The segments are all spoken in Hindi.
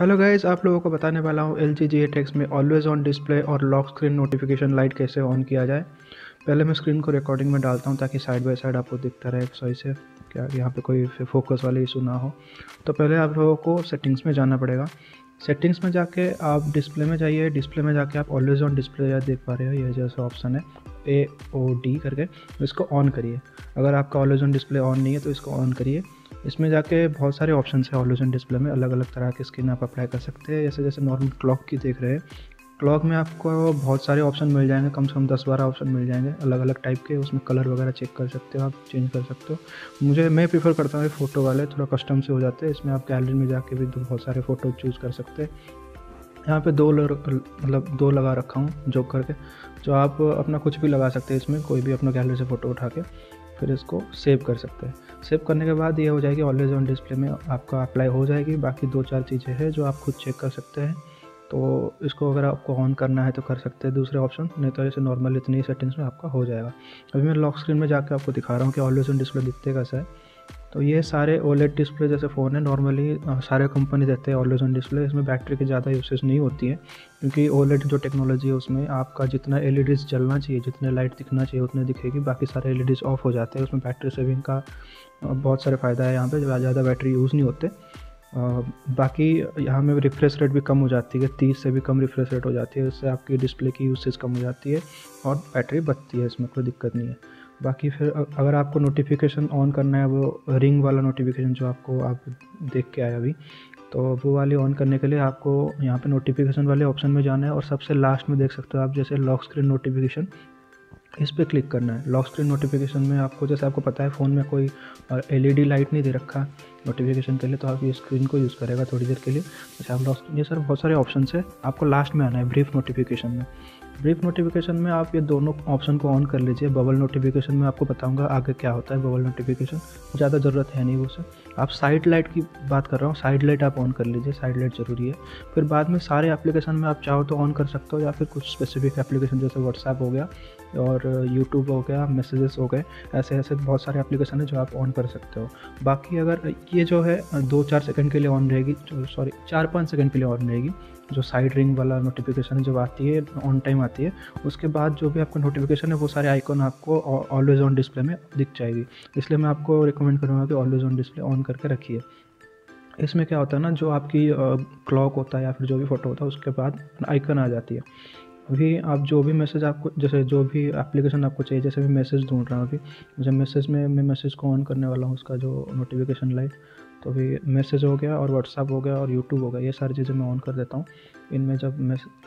हेलो गाइस, आप लोगों को बताने वाला हूँ LG G8X में ऑलवेज ऑन डिस्प्ले और लॉक स्क्रीन नोटिफिकेशन लाइट कैसे ऑन किया जाए। पहले मैं स्क्रीन को रिकॉर्डिंग में डालता हूँ ताकि साइड बाय साइड आपको दिखता रहे सही से, क्या यहाँ पे कोई फोकस वाली इशू ना हो। तो पहले आप लोगों को सेटिंग्स में जाना पड़ेगा। सेटिंग्स में जाके आप डिस्प्ले में जाइए। डिस्प्ले में जाके आप ऑलवेज ऑन डिस्प्ले देख पा रहे हो, ये जैसा ऑप्शन है AOD करके, इसको ऑन करिए। अगर आपका ऑलवेज ऑन डिस्प्ले ऑन नहीं है तो इसको ऑन करिए। इसमें जाके बहुत सारे ऑप्शन है ऑलवेज ऑन डिस्प्ले में, अलग अलग तरह के स्किन आप अप्लाई कर सकते हैं। जैसे जैसे नॉर्मल क्लॉक की देख रहे हैं, क्लॉक में आपको बहुत सारे ऑप्शन मिल जाएंगे, कम से कम 10-12 ऑप्शन मिल जाएंगे अलग अलग टाइप के। उसमें कलर वगैरह चेक कर सकते हो, आप चेंज कर सकते हो। मैं प्रीफर करता हूँ फ़ोटो वाले, थोड़ा कस्टम से हो जाते हैं। इसमें आप गैलरी में जाके भी बहुत सारे फ़ोटो चूज़ कर सकते हैं। यहाँ पे दो लगा रखा हूँ जोक करके, जो आप अपना कुछ भी लगा सकते हैं इसमें, कोई भी अपना गैलरी से फ़ोटो उठा के फिर इसको सेव कर सकते हैं। सेव करने के बाद ये हो जाएगी ऑलवेज ऑन डिस्प्ले में आपका अप्लाई हो जाएगी। बाकी 2-4 चीज़ें हैं जो आप खुद चेक कर सकते हैं, तो इसको अगर आपको ऑन करना है तो कर सकते हैं दूसरे ऑप्शन, नहीं तो ऐसे नॉर्मल इतनी ही सेटिंग्स में आपका हो जाएगा। अभी मैं लॉक स्क्रीन में जाकर आपको दिखा रहा हूँ कि ऑलवेज ऑन डिस्प्ले दिखते कैसा है। तो ये सारे OLED डिस्प्ले जैसे फ़ोन है, नॉर्मली सारे कंपनी देते हैं ऑलवेज ऑन डिस्प्ले। इसमें बैटरी की ज़्यादा यूसेज नहीं होती है, क्योंकि OLED जो टेक्नोलॉजी है उसमें आपका जितना LEDs जलना चाहिए, जितने लाइट दिखना चाहिए उतने दिखेगी, बाकी सारे LEDs ऑफ हो जाते हैं। उसमें बैटरी सेविंग का बहुत सारे फ़ायदा है। यहाँ पे ज़्यादा बैटरी यूज़ नहीं होते। बाकी यहाँ में रिफ्रेश रेट भी कम हो जाती है, 30 से भी कम रिफ्रेश रेट हो जाती है। इससे आपकी डिस्प्ले की यूसेज कम हो जाती है और बैटरी बचती है, इसमें कोई दिक्कत नहीं है। बाकी फिर अगर आपको नोटिफिकेशन ऑन करना है, वो रिंग वाला नोटिफिकेशन जो आप देख के आए अभी, तो वो वाली ऑन करने के लिए आपको यहाँ पे नोटिफिकेशन वाले ऑप्शन में जाना है और सबसे लास्ट में देख सकते हो आप जैसे लॉक स्क्रीन नोटिफिकेशन, इस पर क्लिक करना है। लॉक स्क्रीन नोटिफिकेशन में आपको, जैसे आपको पता है फ़ोन में कोई LED लाइट नहीं दे रखा नोटिफिकेशन के लिए, तो आप ये स्क्रीन को यूज़ करेगा थोड़ी देर के लिए। जैसे आप लॉक स्क्रीन, ये सर बहुत सारे ऑप्शन है। आपको लास्ट में आना है ब्रीफ नोटिफिकेशन में। ब्रीफ नोटिफिकेशन में आप ये दोनों ऑप्शन को ऑन कर लीजिए। बबल नोटिफिकेशन में आपको बताऊंगा आगे क्या होता है। बबल नोटिफिकेशन ज़्यादा ज़रूरत है नहीं वो से। आप साइड लाइट की बात कर रहा हूँ, साइड लाइट आप ऑन कर लीजिए, साइड लाइट ज़रूरी है। फिर बाद में सारे एप्लीकेशन में आप चाहो तो ऑन कर सकते हो, या फिर कुछ स्पेसिफिक एप्लीकेशन जैसे व्हाट्सएप हो गया और यूट्यूब हो गया, मैसेजेस हो गए, ऐसे ऐसे बहुत सारे एप्लीकेशन है जो आप ऑन कर सकते हो। बाकी अगर ये जो है 2-4 सेकंड के लिए ऑन रहेगी, 4-5 सेकंड के लिए ऑन रहेगी। जो साइड रिंग वाला नोटिफिकेशन है जब आती है, ऑन टाइम आती है, उसके बाद जो भी आपका नोटिफिकेशन है वो सारे आइकॉन आपको ऑलवेज ऑन डिस्प्ले में दिख जाएगी। इसलिए मैं आपको रिकमेंड करूँगा कि ऑलवेज ऑन डिस्प्ले ऑन करके रखिए। इसमें क्या होता है ना, जो आपकी क्लॉक होता है या फिर जो भी फ़ोटो होता है उसके बाद आइकन आ जाती है। अभी आप जो भी मैसेज आपको, जैसे जो भी एप्लीकेशन आपको चाहिए, जैसे मैं मैसेज ढूंढ रहा हूँ अभी, मुझे मैसेज में मैं मैसेज को ऑन करने वाला हूँ, उसका जो नोटिफिकेशन लाइट। तो अभी मैसेज हो गया और व्हाट्सएप हो गया और यूट्यूब हो गया, ये सारी चीज़ें मैं ऑन कर देता हूँ। इनमें जब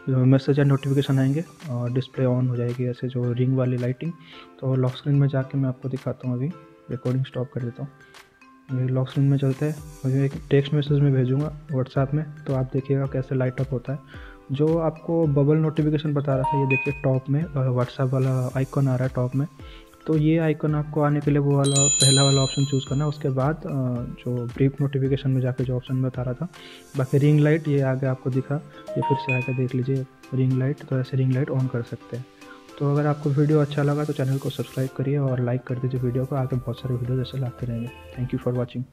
मैसेज या नोटिफिकेशन आएंगे और डिस्प्ले ऑन हो जाएगी, ऐसे जो रिंग वाली लाइटिंग। तो लॉक स्क्रीन में जाके मैं आपको दिखाता हूँ। अभी रिकॉर्डिंग स्टॉप कर देता हूँ। ये लॉक स्क्रीन में चलते हैं। मुझे एक टेक्स्ट मैसेज में भेजूँगा व्हाट्सएप में, तो आप देखिएगा कैसे लाइट अप होता है। जो आपको बबल नोटिफिकेशन बता रहा था, ये देखिए टॉप में व्हाट्सएप वाला आइकन आ रहा है टॉप में। तो ये आइकन आपको आने के लिए वो वाला पहला वाला ऑप्शन चूज़ करना है। उसके बाद जो ब्रीफ नोटिफिकेशन में जाके जो ऑप्शन में बता रहा था, बाकी रिंग लाइट ये आगे आपको दिखा, ये फिर से आके देख लीजिए रिंग लाइट। तो ऐसे रिंग लाइट ऑन कर सकते हैं। तो अगर आपको वीडियो अच्छा लगा तो चैनल को सब्सक्राइब करिए और लाइक कर दीजिए वीडियो को। आगे बहुत सारे वीडियो जैसे लाते रहेंगे। Thank you for watching.